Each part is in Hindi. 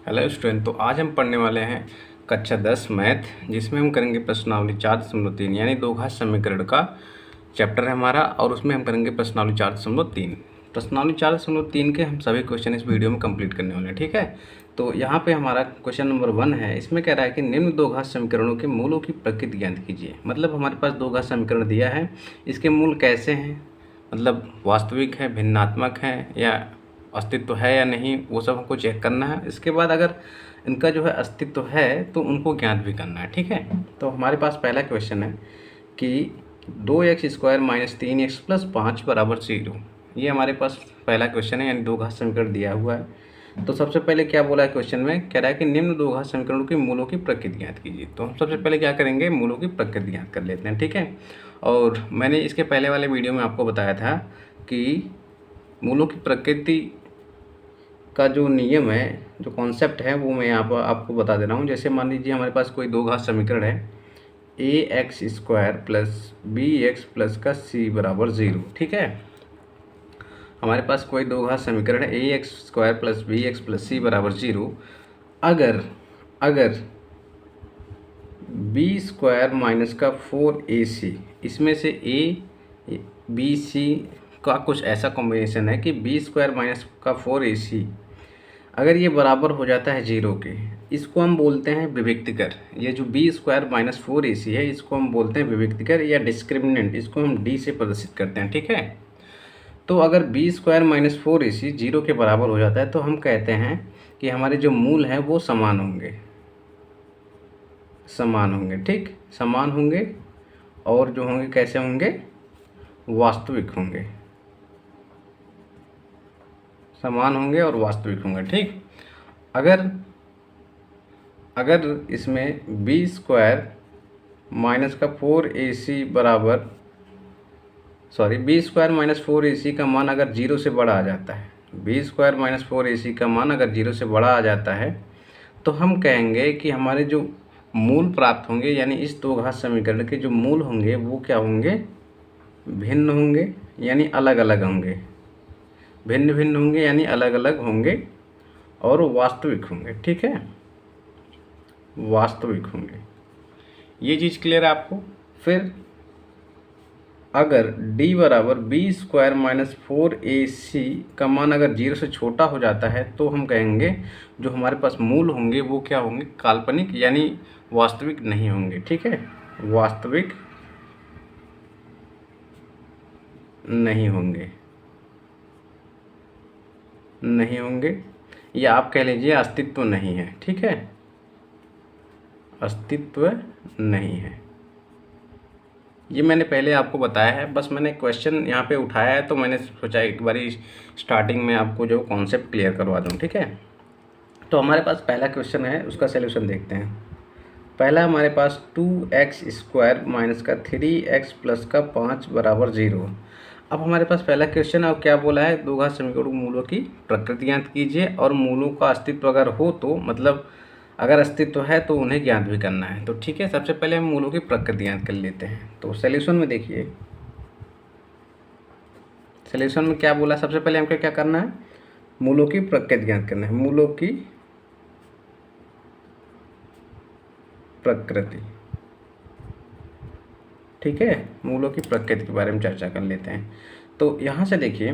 Hello student. तो आज हम पढ़ने वाले हैं कक्षा 10 मैथ, जिसमें हम करेंगे प्रश्नावली 4.3 यानी दो घात समीकरण का चैप्टर है हमारा, और उसमें हम करेंगे प्रश्नावली 4.3। प्रश्नावली 4.3 के हम सभी क्वेश्चन इस वीडियो में कंप्लीट करने वाले हैं। ठीक है, तो यहाँ पे हमारा क्वेश्चन नंबर 1 है। इसमें कह रहा है कि निम्न दो घात समीकरणों के मूलों की प्रकृति ज्ञात कीजिए। मतलब हमारे पास दो घात समीकरण दिया है, इसके मूल कैसे हैं, मतलब वास्तविक है, भिन्नात्मक है, या अस्तित्व है या नहीं, वो सब हमको चेक करना है। इसके बाद अगर इनका जो है अस्तित्व है तो उनको ज्ञात भी करना है। ठीक है, तो हमारे पास पहला क्वेश्चन है कि 2x² - 3x + 5 = 0। ये हमारे पास पहला क्वेश्चन है, यानी दो घात समीकरण दिया हुआ है। तो सबसे पहले क्या बोला है क्वेश्चन में, कह रहा है कि निम्न दो घात समीकरणों के मूलों की प्रकृति ज्ञात कीजिए। तो हम सबसे पहले क्या करेंगे, मूलों की प्रकृति ज्ञात कर लेते हैं। ठीक है, और मैंने इसके पहले वाले वीडियो में आपको बताया था कि मूलों की प्रकृति का जो नियम है, जो कॉन्सेप्ट है, वो मैं यहाँ पर आपको बता दे रहा हूँ। जैसे मान लीजिए हमारे पास कोई दो घात समीकरण है, ax² + bx + का c = 0। ठीक है, हमारे पास कोई दो घात समीकरण है ax² + bx + c = 0। अगर b² - का 4ac, इसमें से a b c का कुछ ऐसा कॉम्बिनेशन है कि b² - का 4ac अगर ये बराबर हो जाता है 0 के, इसको हम बोलते हैं विविक्तिकर। ये जो b² - 4ac है, इसको हम बोलते हैं विविक्तिकर या डिस्क्रिमिनेंट। इसको हम d से प्रदर्शित करते हैं। ठीक है, तो अगर b² - 4ac 0 के बराबर हो जाता है तो हम कहते हैं कि हमारे जो मूल हैं वो समान होंगे। ठीक, समान होंगे, और जो होंगे कैसे होंगे, वास्तविक होंगे। समान होंगे और वास्तविक होंगे। ठीक, अगर इसमें b² - का 4ac बराबर b² - 4ac का मान अगर 0 से बड़ा आ जाता है, b² - 4ac का मान अगर 0 से बड़ा आ जाता है, तो हम कहेंगे कि हमारे जो मूल प्राप्त होंगे, यानी इस दो घात समीकरण के जो मूल होंगे वो क्या होंगे, भिन्न होंगे, यानी अलग अलग होंगे। भिन्न होंगे यानी अलग अलग होंगे, और वास्तविक होंगे। ठीक है, वास्तविक होंगे। ये चीज़ क्लियर है आपको। फिर अगर d बराबर b² - 4ac का मान अगर 0 से छोटा हो जाता है, तो हम कहेंगे जो हमारे पास मूल होंगे वो क्या होंगे, काल्पनिक, यानी वास्तविक नहीं होंगे। ठीक है, वास्तविक नहीं होंगे, या आप कह लीजिए अस्तित्व नहीं है। ठीक है, अस्तित्व नहीं है। ये मैंने पहले आपको बताया है, बस मैंने क्वेश्चन यहाँ पे उठाया है, तो मैंने सोचा एक बारी स्टार्टिंग में आपको जो कॉन्सेप्ट क्लियर करवा दूँ। ठीक है, तो हमारे पास पहला क्वेश्चन है, उसका सलूशन देखते हैं। पहला हमारे पास 2x² - का 3x + का 5 = 0। अब हमारे पास पहला क्वेश्चन है, और क्या बोला है, दो घात समीकरणों मूलों की प्रकृति ज्ञात कीजिए, और मूलों का अस्तित्व अगर हो तो, मतलब अगर अस्तित्व है तो उन्हें ज्ञात भी करना है। तो ठीक है, सबसे पहले हम मूलों की प्रकृति ज्ञात कर लेते हैं। तो सॉल्यूशन में देखिए, सॉल्यूशन में क्या बोला, सबसे पहले हमको क्या करना है, मूलों की प्रकृति ज्ञात करना है। मूलों की प्रकृति, ठीक है, मूलों की प्रकृति के बारे में चर्चा कर लेते हैं। तो यहाँ से देखिए,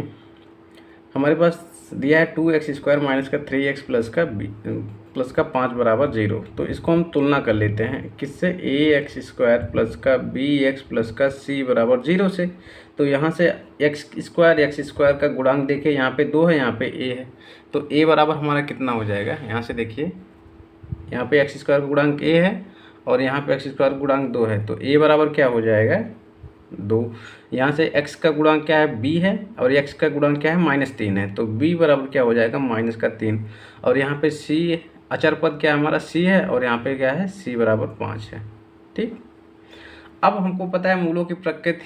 हमारे पास दिया है 2x² - का 3x + का 5 = 0। तो इसको हम तुलना कर लेते हैं किससे, ax² + का bx + का c = 0 से। तो यहाँ से x² का गुणांक देखिए, यहाँ पे 2 है, यहाँ पे a है, तो a बराबर हमारा कितना हो जाएगा, यहाँ से देखिए, यहाँ पे x² का गुणांक a है और यहाँ पे x² का गुणांक 2 है, तो a बराबर क्या हो जाएगा, 2। यहाँ से x का गुणांक क्या है, b है, और x का गुणांक क्या है, -3 है, तो b बराबर क्या हो जाएगा, -3। और यहाँ पे c अचर पद क्या है, हमारा c है, और यहाँ पे क्या है, c बराबर 5 है। ठीक, अब हमको पता है मूलों की प्रकृति।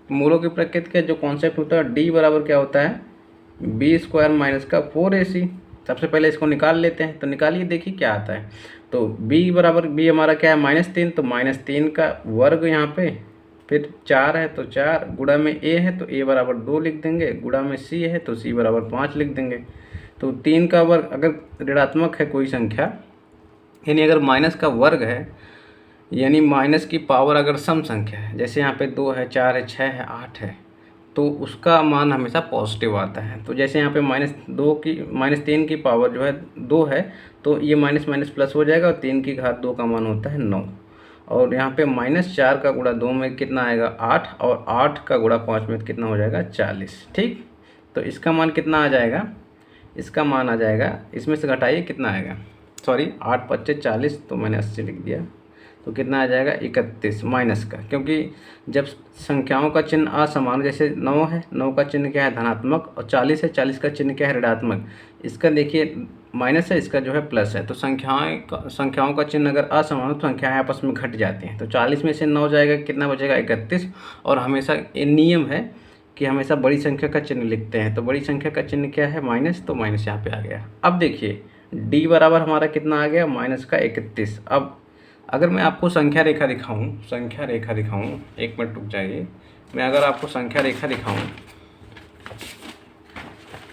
मूलों की प्रकृति का जो कॉन्सेप्ट होता है, d बराबर क्या होता है, b² - का 4ac। सबसे पहले इसको निकाल लेते हैं, तो निकालिए, देखिए क्या आता है। तो b बराबर, b हमारा क्या है, -3, तो -3 का वर्ग यहाँ पे, फिर 4 है तो 4, गुणा में a है तो a बराबर 2 लिख देंगे, गुणा में c है तो c बराबर 5 लिख देंगे। तो 3 का वर्ग अगर ऋणात्मक है कोई संख्या, यानी अगर माइनस का वर्ग है, यानी माइनस की पावर अगर सम संख्या है, जैसे यहाँ पे 2 है, 4 है, 6 है, 8 है, तो उसका मान हमेशा पॉजिटिव आता है। तो जैसे यहाँ पे -3 की पावर जो है 2 है, तो ये माइनस माइनस प्लस हो जाएगा और 3 की घात 2 का मान होता है 9। और यहाँ पे -4 का गुणा 2 में कितना आएगा 8, और 8 का गुणा 5 में कितना हो जाएगा 40। ठीक, तो इसका मान कितना आ जाएगा, इसका मान आ जाएगा, इसमें से घटाइए कितना आएगा, सॉरी 8 × 5 = 40, तो मैंने 80 लिख दिया, तो कितना आ जाएगा 31 माइनस का, क्योंकि जब संख्याओं का चिन्ह असमान, जैसे 9 है, 9 का चिन्ह क्या है धनात्मक, और 40 है, 40 का चिन्ह क्या है ऋणात्मक, इसका देखिए माइनस है, इसका जो है प्लस है, तो संख्याओं का चिन्ह अगर असमान हो तो संख्याएं आपस में घट जाती हैं। तो 40 में से 9 जाएगा, कितना बचेगा 31, और हमेशा ये नियम है कि हमेशा बड़ी संख्या का चिन्ह लिखते हैं, तो बड़ी संख्या का चिन्ह क्या है माइनस, तो माइनस यहाँ पे आ गया। अब देखिए d बराबर हमारा कितना आ गया -31। अब अगर मैं आपको संख्या रेखा दिखाऊं, एक मिनट रुक जाइए, मैं अगर आपको संख्या रेखा दिखाऊं,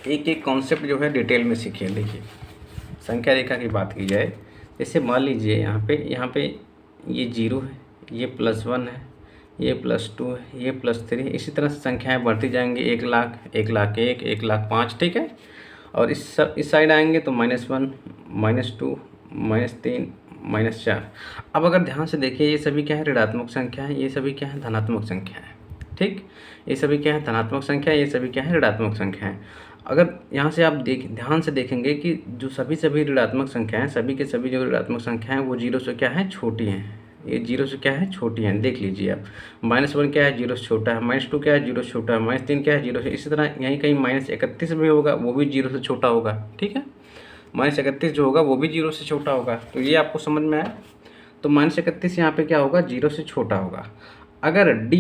एक एक कॉन्सेप्ट जो है डिटेल में सीखिए। देखिए संख्या रेखा की बात की जाए, जैसे मान लीजिए यहाँ पे ये 0 है, ये +1 है, ये +2 है, ये +3, इसी तरह से संख्याएं बढ़ती जाएंगी, 1 लाख, 1,01,000, 1,05,000, ठीक है। और इस साइड आएंगे तो -1, -2, -3, -4। अब अगर ध्यान से देखिए, ये सभी क्या है ऋणात्मक संख्या है, ये सभी क्या है धनात्मक संख्या है। ठीक, ये सभी क्या है धनात्मक संख्या, ये सभी क्या है ऋणात्मक संख्या है। अगर यहाँ से आप ध्यान से देखेंगे कि जो सभी ऋणात्मक संख्या हैं, सभी के सभी जो ऋणात्मक संख्या हैं वो 0 से क्या है छोटी हैं, ये 0 से क्या है छोटी हैं। देख लीजिए आप, -1 क्या है 0 से छोटा है, -2 क्या है 0 से छोटा है, -3 क्या है 0 से, इसी तरह यहीं कहीं -31 भी होगा, वो भी 0 से छोटा होगा। ठीक है, -31 जो होगा वो भी 0 से छोटा होगा। तो ये आपको समझ में आया। तो -31 यहाँ पे क्या होगा 0 से छोटा होगा। अगर d,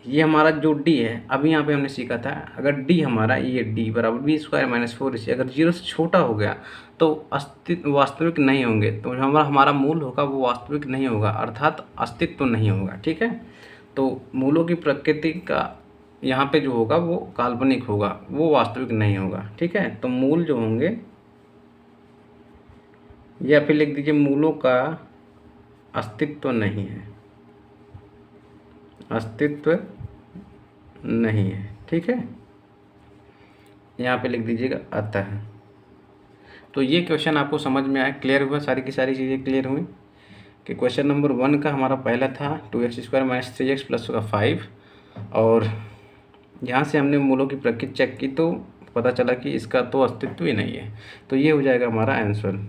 ये हमारा जो d है, अभी यहाँ पे हमने सीखा था, अगर d हमारा ये d बराबर b² - 4ac अगर 0 से छोटा हो गया तो वास्तविक नहीं होंगे, तो हमारा मूल होगा वो वास्तविक नहीं होगा, अर्थात अस्तित्व नहीं होगा। ठीक है, तो मूलों की प्रकृति का यहाँ पे जो होगा वो काल्पनिक होगा, वो वास्तविक नहीं होगा। ठीक है, तो मूल जो होंगे, या फिर लिख दीजिए मूलों का अस्तित्व नहीं है, अस्तित्व नहीं है। ठीक है, यहाँ पे लिख दीजिएगा अतः। तो ये क्वेश्चन आपको समझ में आया, क्लियर हुआ, सारी की सारी चीज़ें क्लियर हुई कि क्वेश्चन नंबर 1 का हमारा पहला था 2x² - 3x + 5, और यहाँ से हमने मूलों की प्रकृति चेक की तो पता चला कि इसका तो अस्तित्व ही नहीं है, तो ये हो जाएगा हमारा आंसर।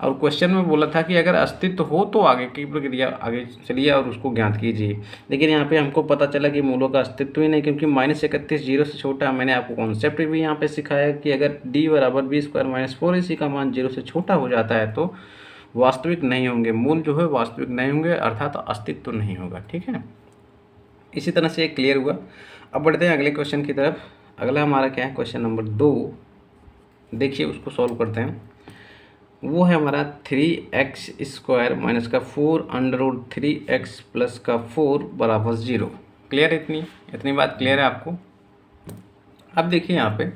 और क्वेश्चन में बोला था कि अगर अस्तित्व हो तो आगे की प्रक्रिया आगे चलिए और उसको ज्ञात कीजिए, लेकिन यहाँ पे हमको पता चला कि मूलों का अस्तित्व ही नहीं, क्योंकि -31 0 से छोटा है। मैंने आपको कॉन्सेप्ट भी यहाँ पे सिखाया कि अगर d बराबर b² - 4ac का मान 0 से छोटा हो जाता है तो वास्तविक नहीं होंगे, मूल जो है वास्तविक नहीं होंगे, अर्थात अस्तित्व नहीं होगा। ठीक है, इसी तरह से एक क्लियर हुआ। अब बढ़ते हैं अगले क्वेश्चन की तरफ। अगला हमारा क्या है क्वेश्चन नंबर 2, देखिए उसको सॉल्व करते हैं। वो है हमारा 3x² - 4 √3x + 4 = 0। क्लियर, इतनी बात क्लियर है आपको। अब देखिए यहाँ पे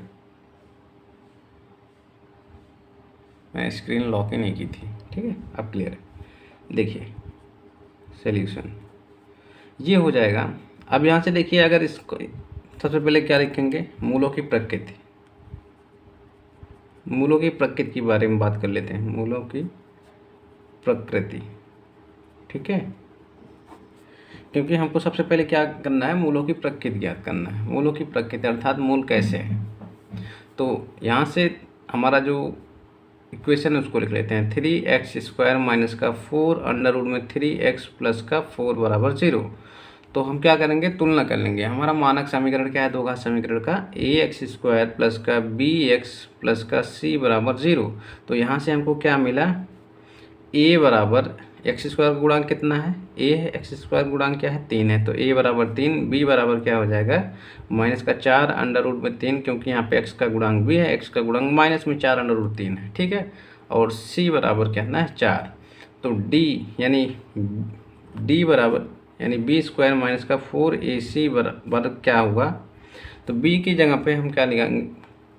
मैं स्क्रीन लॉक ही नहीं की थी, ठीक है, अब क्लियर है। देखिए सॉल्यूशन ये हो जाएगा। अब यहाँ से देखिए, अगर इसको सबसे पहले क्या लिखेंगे, मूलों की प्रकृति, मूलों की प्रकृति के बारे में बात कर लेते हैं, मूलों की प्रकृति। ठीक है, क्योंकि हमको सबसे पहले क्या करना है, मूलों की प्रकृति ज्ञात करना है। मूलों की प्रकृति अर्थात मूल कैसे है, तो यहाँ से हमारा जो इक्वेशन है उसको लिख लेते हैं। 3x² - 4 √3x + 4 = 0। तो हम क्या करेंगे, तुलना कर लेंगे। हमारा मानक समीकरण क्या है, दो घात समीकरण का, ax² + bx + c = 0। तो यहाँ से हमको क्या मिला, a बराबर x² गुणांक कितना है, a है, x² गुणांक क्या है 3 है, तो a बराबर 3, b बराबर क्या हो जाएगा -4 √3, क्योंकि यहाँ पे x का गुणांक भी है, x का गुणांक -4 √3 है। ठीक है, और c बराबर क्या है 4। तो d यानी d बराबर यानी b² - 4ac बराबर क्या होगा, तो b की जगह पे हम क्या लिखेंगे,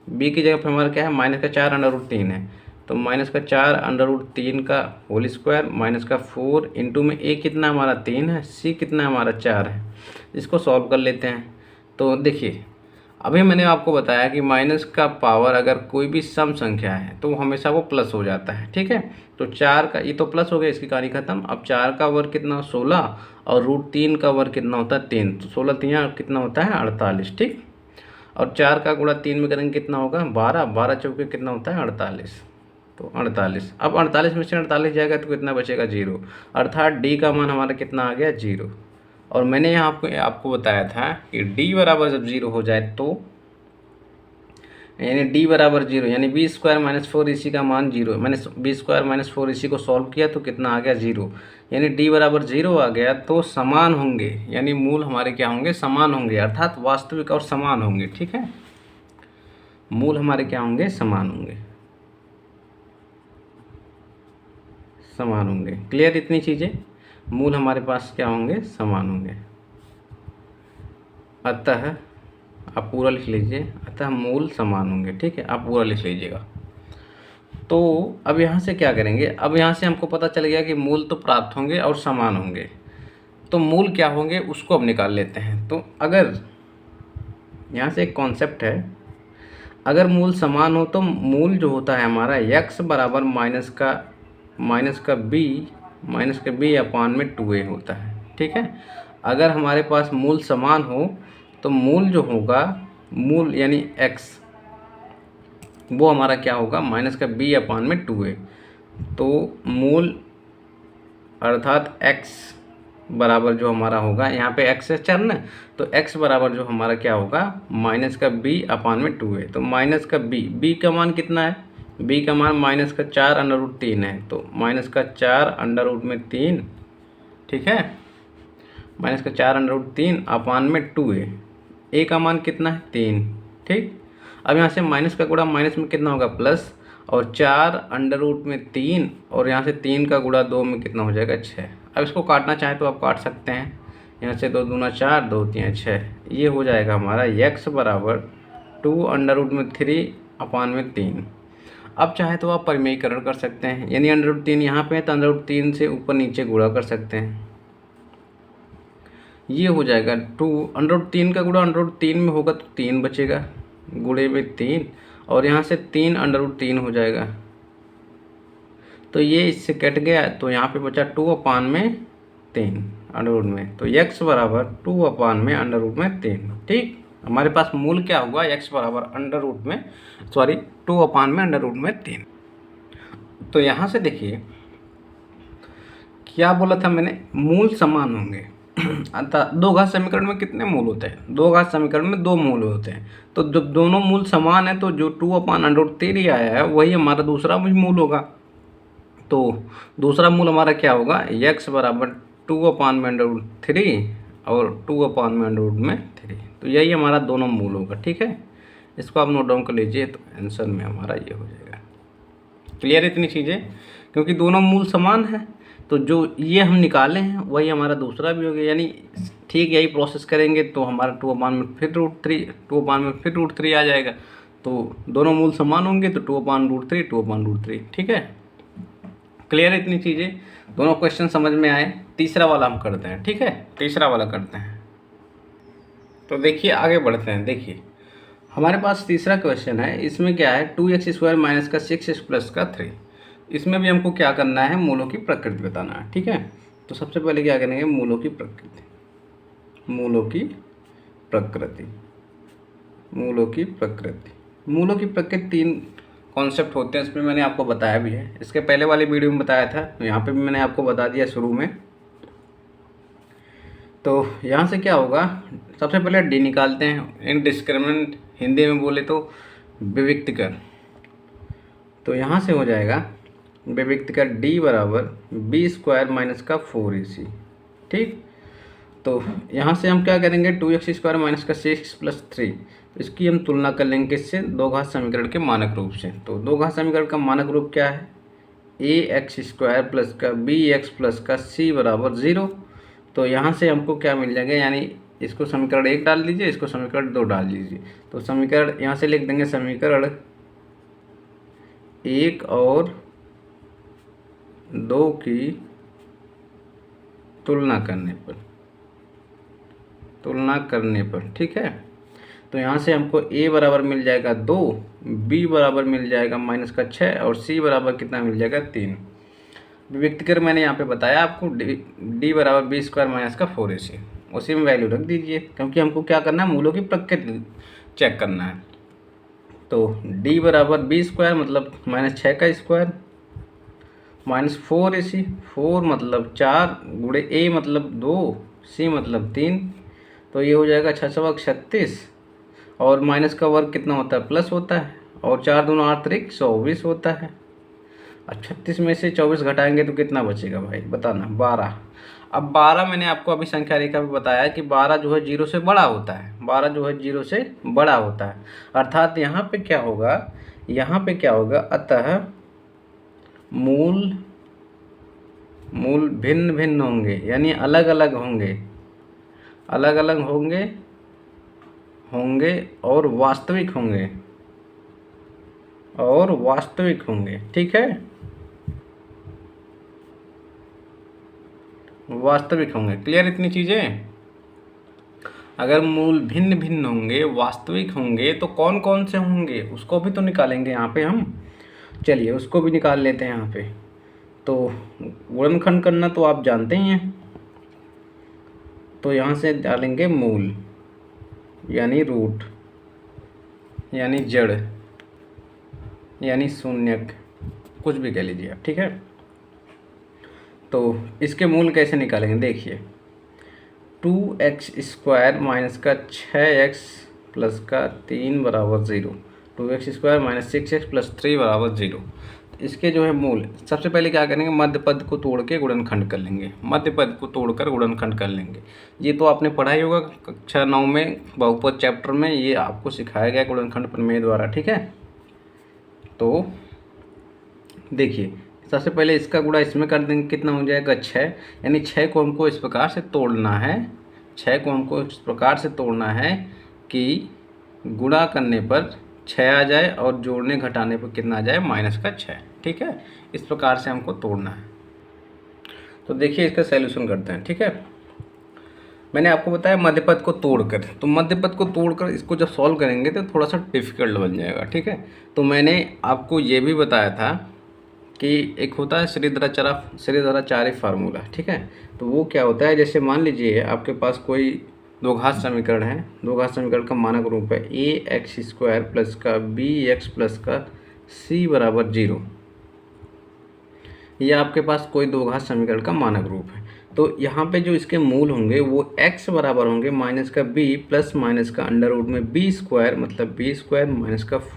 बी की जगह पर हमारा क्या है, माइनस का 4√3 है, तो माइनस का 4√3 का होल स्क्वायर माइनस का 4 इंटू में ए कितना हमारा 3 है, सी कितना हमारा 4 है। इसको सॉल्व कर लेते हैं। तो देखिए अभी मैंने आपको बताया कि माइनस का पावर अगर कोई भी सम संख्या है तो हमेशा वो प्लस हो जाता है, ठीक है। तो 4 का ये तो प्लस हो गया, इसकी कहानी खत्म। अब 4 का वर्ग कितना 16 और √3 का वर्ग कितना होता है 3, तो 16 3 कितना होता है 48, ठीक। और 4 का गुणा 3 में करेंगे कितना होगा 12, 12 चौके कितना होता है 48, तो 48। अब 48 में से 48 जाएगा तो कितना बचेगा 0, अर्थात डी का मान हमारा कितना आ गया 0। और मैंने यहाँ आपको बताया था कि डी बराबर जब 0 हो जाए तो यानी डी बराबर 0 यानी बी स्क्वायर माइनस 4 इसी का मान 0, मैंने बी स्क्वायर माइनस 4 इसी को सॉल्व किया तो कितना आ गया 0, यानी डी बराबर 0 आ गया तो समान होंगे, यानी मूल हमारे क्या होंगे समान होंगे, अर्थात वास्तविक और समान होंगे, ठीक है। मूल हमारे क्या होंगे समान होंगे, समान होंगे। क्लियर इतनी चीज़ें, मूल हमारे पास क्या होंगे समान होंगे। अतः आप पूरा लिख लीजिए, अतः मूल समान होंगे, ठीक है, आप पूरा लिख लीजिएगा। तो अब यहाँ से क्या करेंगे, अब यहाँ से हमको पता चल गया कि मूल तो प्राप्त होंगे और समान होंगे, तो मूल क्या होंगे उसको अब निकाल लेते हैं। तो अगर यहाँ से एक कॉन्सेप्ट है, अगर मूल समान हो तो मूल जो होता है हमारा x बराबर माइनस का b अपान में 2a होता है, ठीक है। अगर हमारे पास मूल समान हो तो मूल जो होगा, मूल यानी x वो हमारा क्या होगा माइनस का b अपान में 2a, तो मूल अर्थात x बराबर जो हमारा होगा, यहाँ पे x है चर ना, तो x बराबर जो हमारा क्या होगा माइनस का b अपान में 2a, तो माइनस का b का मान कितना है, b का मान माइनस का 4√3 है, तो माइनस का 4√3, ठीक है, माइनस का 4√3 अपान में 2a का मान कितना है 3, ठीक। अब यहाँ से माइनस का गुणा माइनस में कितना होगा प्लस, और 4√3 और यहाँ से 3 का गुणा 2 में कितना हो जाएगा 6। अब इसको काटना चाहे तो आप काट सकते हैं, यहाँ से 2 दूना 4, 2 3 6, ये हो जाएगा हमारा x बराबर 2√3 अपान में 3। अब चाहे तो आप परिमेयीकरण कर सकते हैं, यानी √3 यहाँ पे है तो √3 से ऊपर नीचे गुणा कर सकते हैं, ये हो जाएगा 2√3 का गुणा √3 में होगा तो 3 बचेगा, गुणे में 3, और यहाँ से 3√3 हो जाएगा, तो ये इससे कट गया, तो यहाँ पे बचा 2 अपान में 3 अंडर रूट में, तो x बराबर 2 अपान में अंडर रूट में 3, ठीक। हमारे पास मूल क्या हुआ x बराबर अंडर रूट में 2 अपान में अंडर रूट में 3। तो यहाँ से देखिए क्या बोला था मैंने, मूल समान होंगे। अतः दो घात समीकरण में कितने मूल होते हैं, दो घात समीकरण में 2 मूल होते हैं, तो जब दोनों मूल समान है तो जो 2 अपान अंडर रूट 3 आया है वही हमारा दूसरा मूल होगा। तो दूसरा मूल हमारा क्या होगा x बराबर 2 अपान में अंडर रूट 3 और 2 अपान में अंडर रूट में 3, तो यही हमारा दोनों मूल होगा, ठीक है। इसको आप नोट डाउन कर लीजिए, तो आंसर में हमारा ये हो जाएगा। क्लियर इतनी चीज़ें, क्योंकि दोनों मूल समान है तो जो ये हम निकाले हैं वही हमारा दूसरा भी हो गया, यानी ठीक यही प्रोसेस करेंगे तो हमारा 2 अपान में फिर √3 आ जाएगा, तो दोनों मूल समान होंगे तो 2 अपान √3, ठीक है। क्लियर है इतनी चीज़ें, दोनों क्वेश्चन समझ में आए। तीसरा वाला हम करते हैं, ठीक है, तीसरा वाला करते हैं। तो देखिए आगे बढ़ते हैं। देखिए हमारे पास तीसरा क्वेश्चन है, इसमें क्या है 2x² माइनस का 6x प्लस का 3। इसमें भी हमको क्या करना है मूलों की प्रकृति बताना है, ठीक है। तो सबसे पहले क्या करेंगे मूलों की प्रकृति, मूलों की प्रकृति 3 कॉन्सेप्ट होते हैं, इसमें मैंने आपको बताया भी है, इसके पहले वाले वीडियो में बताया था, तो यहाँ पे भी मैंने आपको बता दिया शुरू में। तो यहाँ से क्या होगा, सबसे पहले डी निकालते हैं, इनडिस्क्रिमिनेंट हिंदी में बोले तो विविक्तिकर। तो यहाँ से हो जाएगा विविक्तिकर डी बराबर b² माइनस का 4ac, ठीक। तो यहाँ से हम क्या करेंगे 2x² माइनस का 6x प्लस 3, इसकी हम तुलना कर लेंगे किससे, दो घात समीकरण के मानक रूप से। तो दो घात समीकरण का मानक रूप क्या है, ax² प्लस का bx प्लस का c बराबर 0। तो यहाँ से हमको क्या मिल जाएगा, यानी इसको समीकरण 1 डाल दीजिए, इसको समीकरण 2 डाल दीजिए। तो समीकरण यहाँ से लिख देंगे समीकरण 1 और 2 की तुलना करने पर, ठीक है। तो यहाँ से हमको a बराबर मिल जाएगा 2, b बराबर मिल जाएगा -6 और c बराबर कितना मिल जाएगा 3। व्यक्त कर मैंने यहाँ पे बताया आपको d बराबर b² - 4ac, उसी में वैल्यू रख दीजिए, क्योंकि हमको क्या करना है, मूलों की प्रकृति चेक करना है। तो d बराबर b² मतलब -6 का स्क्वायर -4ac, 4 मतलब 4 गुणे a मतलब 2, c मतलब 3, तो ये हो जाएगा 6 × 36 और माइनस का वर्ग कितना होता है, प्लस होता है, और 4 दूनी 8 त्रिक 24 होता है। अब 36 में से 24 घटाएंगे तो कितना बचेगा भाई बताना, 12। अब 12 मैंने आपको अभी संख्या रेखा में बताया कि 12 जो है 0 से बड़ा होता है, 12 जो है 0 से बड़ा होता है, अर्थात यहाँ पे क्या होगा, अतः मूल भिन्न भिन्न होंगे, यानी अलग अलग होंगे और वास्तविक होंगे, ठीक है, वास्तविक होंगे। क्लियर इतनी चीज़ें? अगर मूल भिन्न भिन्न होंगे, वास्तविक होंगे, तो कौन कौन से होंगे उसको भी तो निकालेंगे यहाँ पे हम। चलिए उसको भी निकाल लेते हैं यहाँ पे। तो गुणनखंड करना तो आप जानते ही हैं, तो यहाँ से डालेंगे मूल, यानी रूट, यानी जड़, यानी शून्यक, कुछ भी कह लीजिए आप, ठीक है। तो इसके मूल कैसे निकालेंगे, देखिए 2x² - 6x + 3 = 0, 2x² - 6x + 3 = 0। इसके जो है मूल, सबसे पहले क्या करेंगे, मध्य पद को तोड़ के गुणनखंड कर लेंगे, मध्य पद को तोड़कर गुणनखंड कर लेंगे। ये तो आपने पढ़ा ही होगा कक्षा 9 में बहुपद चैप्टर में, ये आपको सिखाया गया गुणनखंड प्रमेय द्वारा, ठीक है। तो देखिए सबसे पहले इसका गुणा इसमें कर देंगे, कितना हो जाएगा 6, यानी 6 को हमको इस प्रकार से तोड़ना है, 6 को हमको इस प्रकार से तोड़ना है कि गुणा करने पर 6 आ जाए और जोड़ने घटाने पर कितना आ जाए, -6, ठीक है। इस प्रकार से हमको तोड़ना है। तो देखिए इसका सैल्यूशन करते हैं, ठीक है। मैंने आपको बताया मध्य पद को तोड़कर, तो मध्य पद को तोड़कर इसको जब सॉल्व करेंगे तो थोड़ा सा डिफिकल्ट बन जाएगा, ठीक है। तो मैंने आपको ये भी बताया था कि एक होता है श्रीधराचार्य फार्मूला, ठीक है। तो वो क्या होता है, जैसे मान लीजिए आपके पास कोई दो घात समीकरण है, दो घात समीकरण का मानक रूप है ax² + bx + c = 0, ये आपके पास कोई दो घात समीकरण का मानक रूप है। तो यहाँ पे जो इसके मूल होंगे वो x बराबर होंगे -b + -√b² मतलब b² -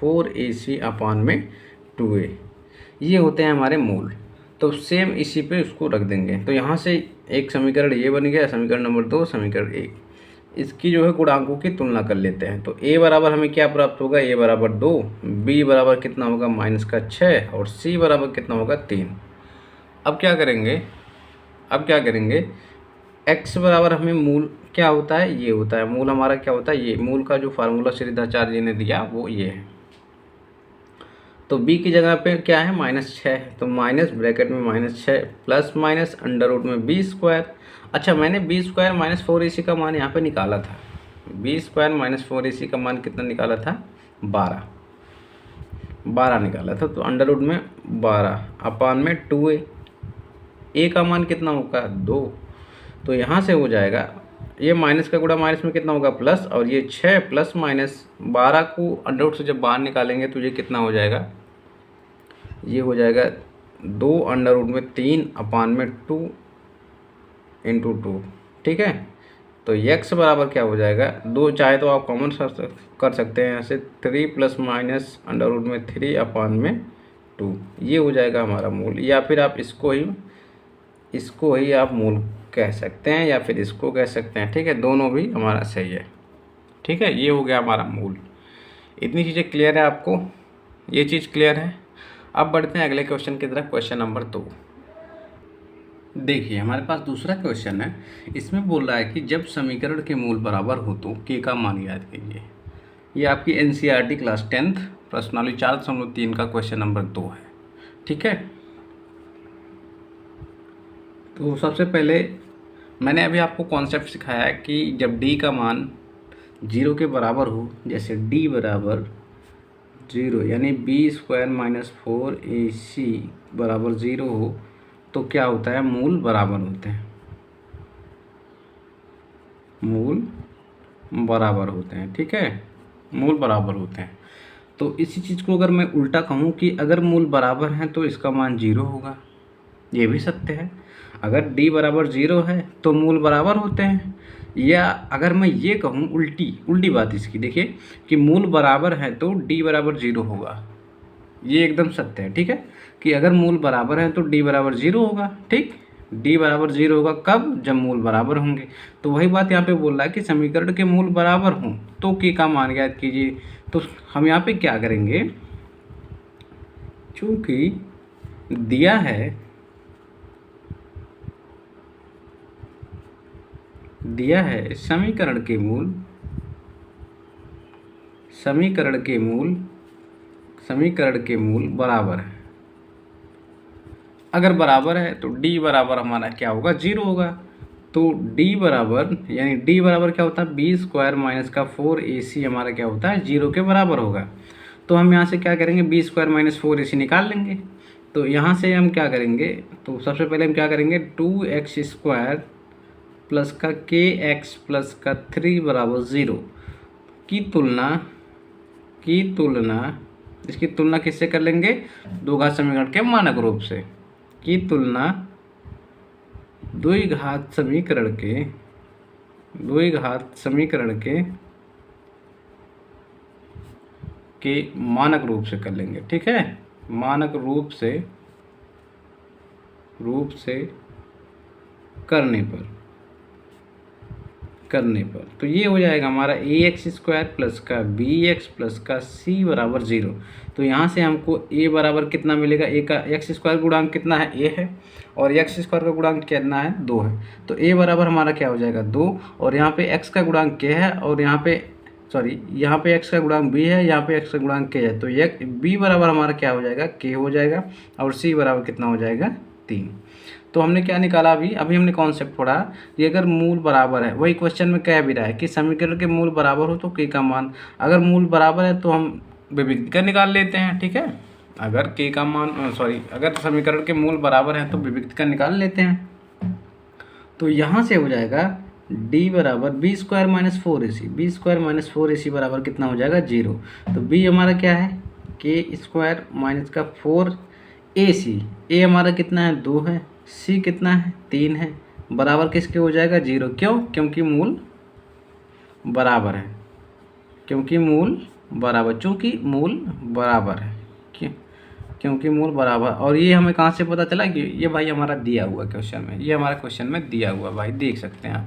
4ac/2a, ये होते हैं हमारे मूल। तो सेम इसी पे उसको रख देंगे। तो यहाँ से एक समीकरण ये बन गया, समीकरण नंबर 2, समीकरण 1। इसकी जो है गुणांकों की तुलना कर लेते हैं। तो a बराबर हमें क्या प्राप्त होगा, a बराबर 2, b बराबर कितना होगा -6 और c बराबर कितना होगा 3। अब क्या करेंगे, x बराबर हमें मूल क्या होता है, ये होता है मूल हमारा, क्या होता है, ये मूल का जो फार्मूला श्रीधराचार्य जी ने दिया वो ये है। तो b की जगह पे क्या है, -6, तो माइनस ब्रैकेट में -6 प्लस माइनस √b²। अच्छा मैंने b² - 4ac का मान यहाँ पे निकाला था, b² - 4ac का मान कितना निकाला था, 12 निकाला था। तो √12/2a, a का मान कितना होगा 2। तो यहाँ से हो जाएगा, ये माइनस का गुणा माइनस में कितना होगा प्लस, और ये 6 + -12 को अंडर से जब बाहर निकालेंगे तो ये कितना हो जाएगा, ये हो जाएगा 2√3/2 × 2, ठीक है। तो x बराबर क्या हो जाएगा, 2 चाहे तो आप कॉमन कर सकते हैं यहाँ से, 3 + -√3/2, ये हो जाएगा हमारा मूल। या फिर आप इसको ही आप मूल कह सकते हैं, या फिर इसको कह सकते हैं, ठीक है, दोनों भी हमारा सही है, ठीक है। ये हो गया हमारा मूल। इतनी चीज़ें क्लियर है आपको, ये चीज़ क्लियर है। अब बढ़ते हैं अगले क्वेश्चन की तरफ, क्वेश्चन नंबर 2। देखिए हमारे पास दूसरा क्वेश्चन है। इसमें बोल रहा है कि जब समीकरण के मूल बराबर हो तो के का मान याद कीजिए। ये आपकी एनसीईआरटी क्लास 10th प्रश्नावली 4.3 का क्वेश्चन नंबर 2 है। ठीक है, तो सबसे पहले मैंने अभी आपको कॉन्सेप्ट सिखाया है कि जब डी का मान 0 के बराबर हो, जैसे डी बराबर 0 यानी b² - 4ac बराबर 0 हो तो क्या होता है, मूल बराबर होते हैं, मूल बराबर होते हैं। ठीक है, मूल बराबर होते हैं। तो इसी चीज़ को अगर मैं उल्टा कहूँ कि अगर मूल बराबर हैं तो इसका मान 0 होगा, ये भी सत्य है। अगर d बराबर 0 है तो मूल बराबर होते हैं। या अगर मैं ये कहूँ उल्टी बात इसकी, देखिए कि मूल बराबर है तो d बराबर 0 होगा, ये एकदम सत्य है। ठीक है, कि अगर मूल बराबर है तो d बराबर 0 होगा। ठीक, d बराबर 0 होगा कब, जब मूल बराबर होंगे। तो वही बात यहाँ पे बोल रहा है कि समीकरण के मूल बराबर हों तो k का मान ज्ञात कीजिए। तो हम यहाँ पे क्या करेंगे, चूंकि दिया है समीकरण के मूल बराबर है। अगर बराबर है तो d बराबर हमारा क्या होगा, 0 होगा। तो d बराबर यानी d बराबर क्या होता है, b² - 4ac हमारा क्या होता है, 0 के बराबर होगा। तो हम यहाँ से क्या करेंगे, b² - 4ac निकाल लेंगे। तो यहाँ से हम क्या करेंगे, तो सबसे पहले हम क्या करेंगे, 2x² प्लस का kx प्लस का 3 बराबर 0 की तुलना इसकी तुलना किससे कर लेंगे, दो घात समीकरण के मानक रूप से, की तुलना द्विघात समीकरण के मानक रूप से कर लेंगे। ठीक है, मानक रूप से करने पर तो ये हो जाएगा हमारा ax² प्लस का bx प्लस का c बराबर 0। तो यहाँ से हमको a बराबर कितना मिलेगा, a का x² गुणांक कितना है, a है, और x² का गुणांक कितना है, 2 है। तो a बराबर हमारा क्या हो जाएगा, 2, और यहाँ पे x का गुणांक k है, और यहाँ पे x का गुणांक b है, यहाँ पे x का गुणांक k है। तो ये b बराबर हमारा क्या हो जाएगा, k हो जाएगा, और c बराबर कितना हो जाएगा, 3। तो हमने क्या निकाला, अभी हमने कॉन्सेप्ट पढ़ा कि अगर मूल बराबर है, वही क्वेश्चन में कह भी रहा है कि समीकरण के मूल बराबर हो तो k का मान, अगर मूल बराबर है तो हम विभक्ति का निकाल लेते हैं। ठीक है, अगर k का मान अगर समीकरण के मूल बराबर है तो विभक्ति का निकाल लेते हैं। तो यहाँ से हो जाएगा d बराबर b² - 4ac बराबर कितना हो जाएगा, 0। तो b हमारा क्या है, k² - का 4ac, a हमारा कितना है, 2 है, c कितना है, 3 है, बराबर किसके हो जाएगा, 0। क्यों, क्योंकि मूल बराबर है, चूँकि मूल बराबर। और ये हमें कहाँ से पता चला कि ये भाई हमारा दिया हुआ क्वेश्चन में, ये हमारा क्वेश्चन में दिया हुआ, भाई देख सकते हैं आप।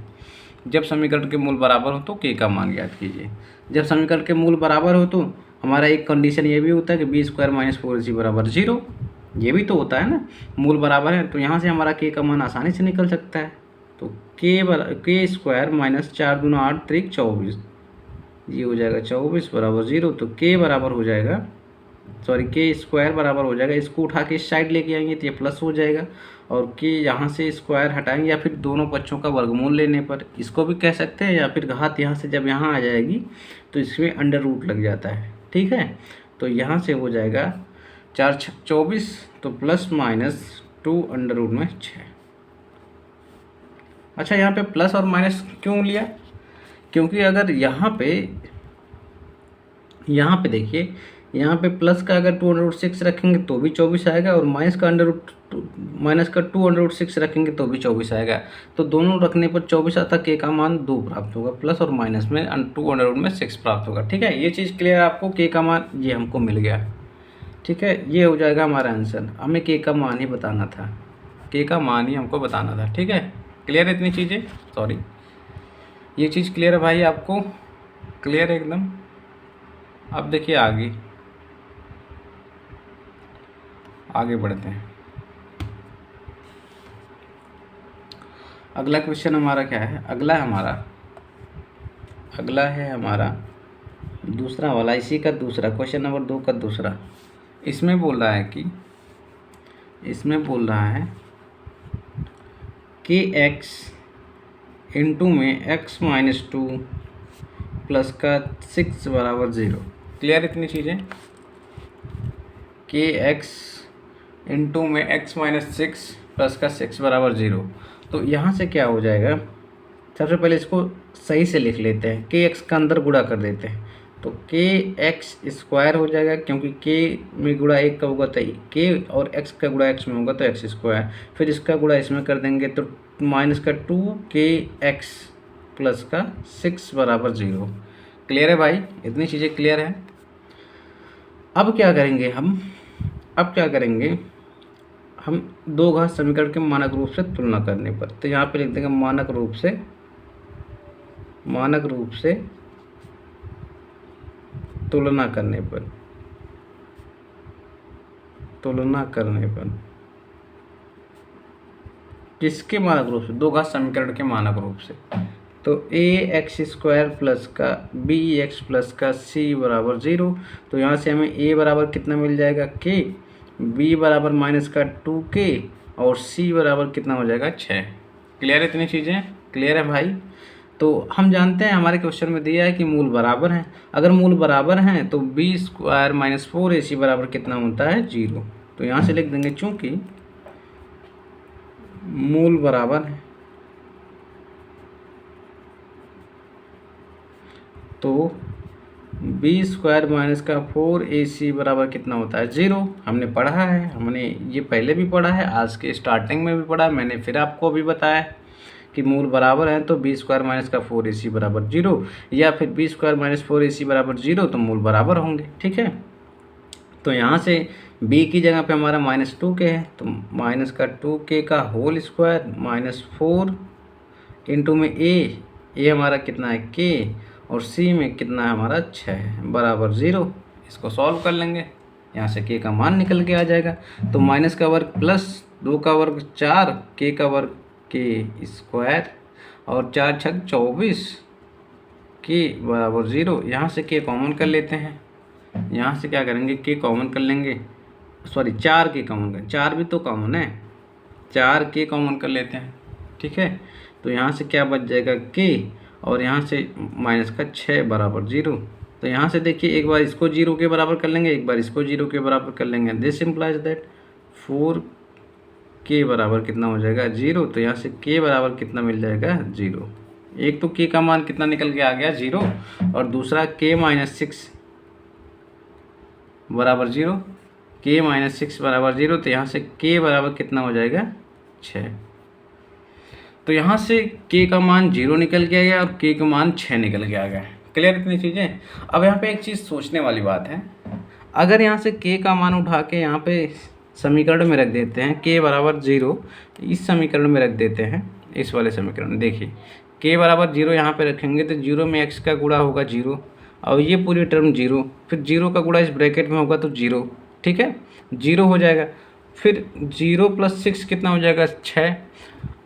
जब समीकरण के मूल बराबर हो तो k का मान ज्ञात कीजिए। जब समीकरण के मूल बराबर हो तो हमारा एक कंडीशन ये भी होता है कि b² - 4ac बराबर 0, ये भी तो होता है ना, मूल बराबर है। तो यहाँ से हमारा k का मान आसानी से निकल सकता है। तो k² - 4 दूना 8 त्रिक 24, ये हो जाएगा 24 बराबर 0। तो k बराबर हो जाएगा, k² बराबर हो जाएगा, इसको उठा के इस साइड लेके आएंगे तो ये प्लस हो जाएगा, और k यहाँ से स्क्वायर हटाएंगे, या फिर दोनों पक्षों का वर्गमूल लेने पर इसको भी कह सकते हैं, या फिर घात यहाँ से जब यहाँ आ जाएगी तो इसमें अंडर रूट लग जाता है। ठीक है, तो यहाँ से हो जाएगा 4 × 24, तो प्लस माइनस 2 अंडर रूट में 6। अच्छा, यहाँ पे प्लस और माइनस क्यों लिया, क्योंकि अगर यहाँ पे देखिए, यहाँ पे प्लस का अगर 2√6 रखेंगे तो भी 24 आएगा, और माइनस का 2√6 रखेंगे तो भी 24 आएगा। तो दोनों रखने पर 24 आता, k का मान 2 प्राप्त होगा, प्लस और माइनस में 2√6 प्राप्त होगा। ठीक है, ये चीज़ क्लियर है आपको, k का मान ये हमको मिल गया। ठीक है, ये हो जाएगा हमारा आंसर। हमें k का मान ही बताना था, k का मान ही हमको बताना था। ठीक है, क्लियर है इतनी चीज़ें, सॉरी ये चीज़ क्लियर है भाई आपको, क्लियर है एकदम। अब देखिए आगे बढ़ते हैं। अगला क्वेश्चन हमारा क्या है, अगला है हमारा दूसरा वाला, इसी का दूसरा क्वेश्चन नंबर 2 का दूसरा। इसमें बोल रहा है कि x इंटू में x माइनस 2 प्लस का 6 बराबर 0। क्लियर इतनी चीज़ें, कि x इंटू में x माइनस 6 प्लस का 6 बराबर 0। तो यहाँ से क्या हो जाएगा, सबसे पहले इसको सही से लिख लेते हैं, के एक्स का अंदर गुणा कर देते हैं, तो के एक्स स्क्वायर हो जाएगा, क्योंकि के में गुणा 1 का होगा तो के और एक्स का गुणा एक्स में होगा तो एक्स स्क्वायर, फिर इसका गुणा इसमें कर देंगे तो माइनस का 2 के एक्स प्लस का 6 बराबर 0। क्लियर है भाई, इतनी चीज़ें क्लियर है। अब क्या करेंगे हम दो घात समीकरण के मानक रूप से तुलना करने पर, तो यहाँ पे लिख देंगे मानक रूप से तुलना करने पर किसके मानक रूप से, दो घात समीकरण के मानक रूप से। तो ए एक्स स्क्वायर प्लस का बी एक्स प्लस का सी बराबर 0। तो यहाँ से हमें ए बराबर कितना मिल जाएगा, के, बी बराबर माइनस का 2k और सी बराबर कितना हो जाएगा 6। क्लियर, इतनी चीज़ें क्लियर है भाई। तो हम जानते हैं हमारे क्वेश्चन में दिया है कि मूल बराबर हैं, अगर मूल बराबर हैं तो बी स्क्वायर माइनस 4ac बराबर कितना होता है 0। तो यहाँ से लिख देंगे चूँकि मूल बराबर है तो बी स्क्वायर माइनस का 4ac बराबर कितना होता है 0। हमने पढ़ा है, हमने ये पहले भी पढ़ा है, आज के स्टार्टिंग में भी पढ़ा, मैंने फिर आपको अभी बताया कि मूल बराबर है तो बी स्क्वायर माइनस का 4ac बराबर 0, या फिर बी स्क्वायर माइनस 4ac बराबर 0, तो मूल बराबर होंगे। ठीक है, तो यहाँ से b की जगह पे हमारा माइनस 2k है, तो माइनस का 2k का होल स्क्वायर माइनस 4 इंटू में a हमारा कितना है k, और c में कितना है हमारा 6 बराबर 0। इसको सॉल्व कर लेंगे, यहाँ से k का मान निकल के आ जाएगा। तो माइनस का वर्ग प्लस 2 का वर्ग 4, k का वर्ग के स्क्वायर और 4 छक 24 के बराबर 0। यहाँ से k कॉमन कर लेते हैं, यहाँ से क्या करेंगे k कॉमन कर लेंगे, सॉरी 4k कॉमन करें, 4 भी तो कॉमन है, 4k कॉमन कर लेते हैं। ठीक है, तो यहाँ से क्या बच जाएगा k, और यहाँ से माइनस का 6 बराबर 0। तो यहाँ से देखिए एक बार इसको 0 के बराबर कर लेंगे, एक बार इसको 0 के बराबर कर लेंगे। दिस इम्प्लाइज दैट 4k बराबर कितना हो जाएगा 0। तो यहाँ से k बराबर कितना मिल जाएगा 0। एक तो k का मान कितना निकल के आ गया 0, और दूसरा k माइनस 6 बराबर 0, k माइनस 6 बराबर 0। तो यहाँ से k बराबर कितना हो जाएगा 6। तो यहाँ से k का मान 0 निकल के आ गया और k का मान 6 निकल के आ गया। क्लियर इतनी चीज़ें। अब यहाँ पे एक चीज़ सोचने वाली बात है, अगर यहाँ से k का मान उठा के यहाँ पे समीकरण में रख देते हैं, k बराबर 0 इस समीकरण में रख देते हैं, इस वाले समीकरण, देखिए k बराबर 0 यहाँ पे रखेंगे तो 0 में x का गुणा होगा 0, और ये पूरी टर्म 0, फिर 0 का गुणा इस ब्रैकेट में होगा तो 0। ठीक है, 0 हो जाएगा, फिर 0 प्लस 6 कितना हो जाएगा 6।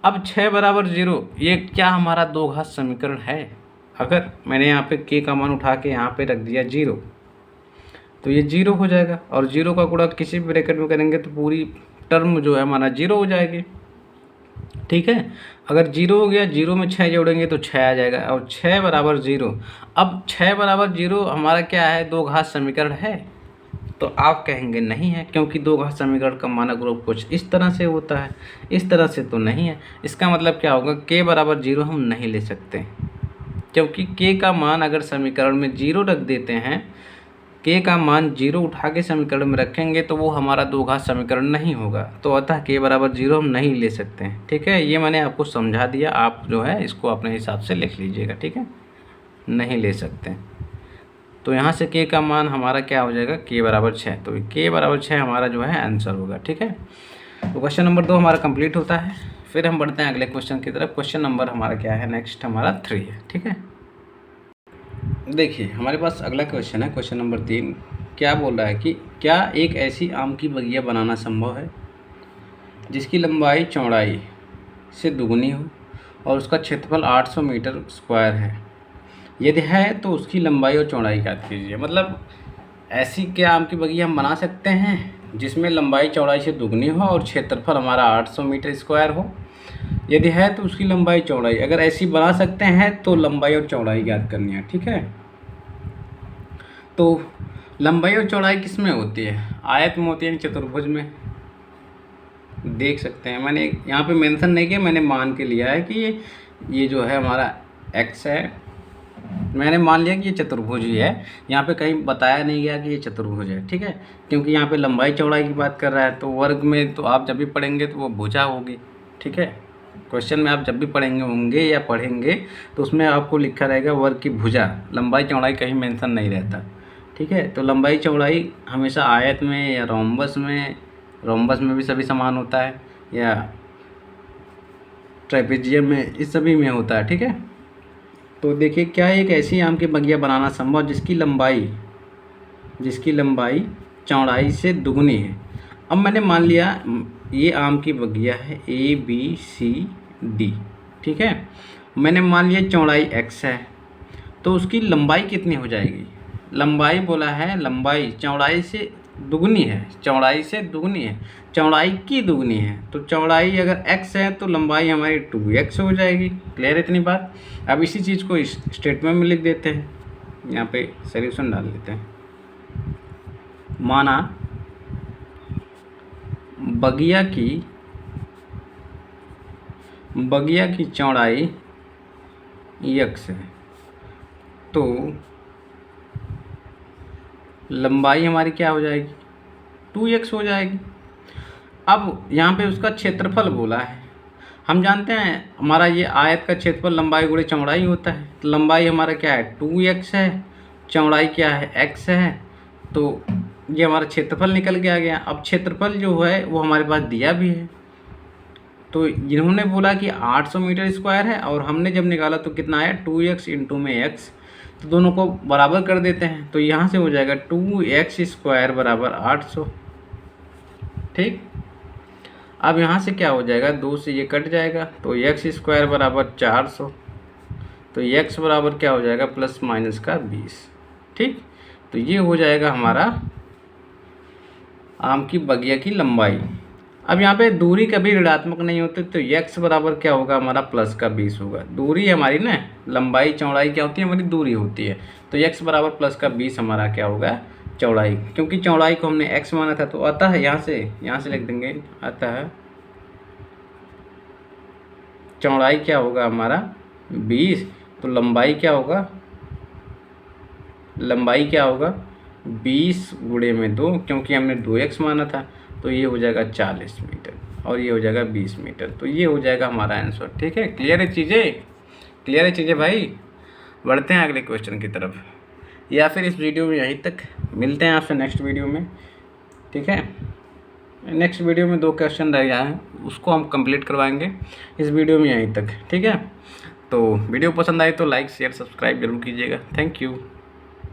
अब 6 बराबर 0, ये क्या हमारा दो घात समीकरण है। अगर मैंने यहाँ पे k का मान उठा के यहाँ पे रख दिया 0, तो ये 0 हो जाएगा, और 0 का गुणा किसी भी ब्रैकेट में करेंगे तो पूरी टर्म जो है हमारा 0 हो जाएगी। ठीक है, अगर 0 हो गया, 0 में 6 जोड़ेंगे तो 6 आ जाएगा, और 6 बराबर 0। अब 6 बराबर 0 हमारा क्या है, दो घात समीकरण है। तो आप कहेंगे नहीं है, क्योंकि दो घात समीकरण का मानक रूप कुछ इस तरह से होता है, इस तरह से तो नहीं है। इसका मतलब क्या होगा, k बराबर 0 हम नहीं ले सकते, क्योंकि k का मान अगर समीकरण में 0 रख देते हैं, k का मान 0 उठा के समीकरण में रखेंगे तो वो हमारा दो घात समीकरण नहीं होगा। तो अतः k बराबर 0 हम नहीं ले सकते हैं। ठीक है, ये मैंने आपको समझा दिया, आप जो है इसको अपने हिसाब से लिख लीजिएगा। ठीक है, नहीं ले सकते। तो यहाँ से k का मान हमारा क्या हो जाएगा, k बराबर 6। तो k बराबर 6 हमारा जो है आंसर होगा। ठीक है, तो क्वेश्चन नंबर 2 हमारा कंप्लीट होता है। फिर हम बढ़ते हैं अगले क्वेश्चन की तरफ। क्वेश्चन नंबर हमारा क्या है, नेक्स्ट हमारा 3 है। ठीक है, देखिए हमारे पास अगला क्वेश्चन है, क्वेश्चन नंबर 3। क्या बोल रहा है कि क्या एक ऐसी आम की बगिया बनाना संभव है जिसकी लंबाई चौड़ाई से दुगनी हो और उसका क्षेत्रफल 800 मीटर स्क्वायर है। यदि है तो उसकी लंबाई और चौड़ाई ज्ञात कीजिए। मतलब ऐसी क्या आम की बगिया हम बना सकते हैं जिसमें लंबाई चौड़ाई से दुगनी हो और क्षेत्रफल हमारा 800 मीटर स्क्वायर हो। यदि है तो उसकी लंबाई चौड़ाई, अगर ऐसी बना सकते हैं तो लंबाई और चौड़ाई ज्ञात करनी है। ठीक है, तो लंबाई और चौड़ाई किस में होती है? आयत में होती है, चतुर्भुज में। देख सकते हैं, मैंने यहाँ पे मेंशन नहीं किया, मैंने मान के लिया है कि ये जो है हमारा x है, मैंने मान लिया कि ये चतुर्भुज ही है। यहाँ पे कहीं बताया नहीं गया कि ये चतुर्भुज है। ठीक है, क्योंकि यहाँ पे लंबाई चौड़ाई की बात कर रहा है, तो वर्ग में तो आप जब भी पढ़ेंगे तो वो भुजा होगी। ठीक है, क्वेश्चन में आप जब भी पढ़ेंगे होंगे या पढ़ेंगे तो उसमें आपको लिखा रहेगा वर्ग की भुजा, लंबाई चौड़ाई कहीं मेंशन नहीं रहता। ठीक है, तो लंबाई चौड़ाई हमेशा आयत में या रोम्बस में भी सभी समान होता है, या ट्रेपेजियम में, इस सभी में होता है। ठीक है, तो देखिए क्या एक ऐसी आम की बगिया बनाना संभव जिसकी लंबाई चौड़ाई से दुगनी है। अब मैंने मान लिया ये आम की बगिया है ABCD। ठीक है, मैंने मान लिया चौड़ाई x है, तो उसकी लंबाई कितनी हो जाएगी? लंबाई बोला है, लंबाई चौड़ाई से दुगनी है, चौड़ाई की दुगनी है। तो चौड़ाई अगर x है तो लंबाई हमारी 2x हो जाएगी। क्लियर इतनी बात? अब इसी चीज़ को इस स्टेटमेंट में लिख देते हैं, यहाँ पे सॉल्यूशन डाल देते हैं। माना बगिया की चौड़ाई x है, तो लंबाई हमारी क्या हो जाएगी? 2x हो जाएगी। अब यहाँ पे उसका क्षेत्रफल बोला है, हम जानते हैं हमारा ये आयत का क्षेत्रफल लंबाई गुणे चौड़ाई होता है। तो लंबाई हमारा क्या है? 2x है, चौड़ाई क्या है? x है, तो ये हमारा क्षेत्रफल निकल के आ गया। अब क्षेत्रफल जो है वो हमारे पास दिया भी है, तो इन्होंने बोला कि 800 मीटर स्क्वायर है और हमने जब निकाला तो कितना आया? 2x इंटू में x, तो दोनों को बराबर कर देते हैं। तो यहाँ से हो जाएगा 2x स्क्वायर बराबर 800। ठीक, अब यहाँ से क्या हो जाएगा? 2 से ये कट जाएगा, तो x स्क्वायर बराबर 400। तो x बराबर क्या हो जाएगा? प्लस माइनस का 20। ठीक, तो ये हो जाएगा हमारा आम की बगिया की लंबाई। अब यहाँ पे दूरी कभी ऋणात्मक नहीं होती, तो x बराबर क्या होगा? हमारा प्लस का 20 होगा। दूरी हमारी ना, लंबाई चौड़ाई क्या होती है? हमारी दूरी होती है। तो x बराबर प्लस का 20 हमारा क्या होगा? चौड़ाई। क्योंकि चौड़ाई को हमने x माना था, तो अतः यहाँ से लिख देंगे, अतः चौड़ाई क्या होगा हमारा? 20। तो लंबाई क्या होगा? 20 गुणे में 2, क्योंकि हमने 2x माना था, तो ये हो जाएगा 40 मीटर और ये हो जाएगा 20 मीटर। तो ये हो जाएगा हमारा आंसर। ठीक है, क्लियर है चीज़ें भाई? बढ़ते हैं अगले क्वेश्चन की तरफ, या फिर इस वीडियो में यहीं तक। मिलते हैं आपसे नेक्स्ट वीडियो में। ठीक है, नेक्स्ट वीडियो में 2 क्वेश्चन रह गया है, उसको हम कंप्लीट करवाएंगे। इस वीडियो में यहीं तक। ठीक है, तो वीडियो पसंद आए तो लाइक शेयर सब्सक्राइब जरूर कीजिएगा। Thank you.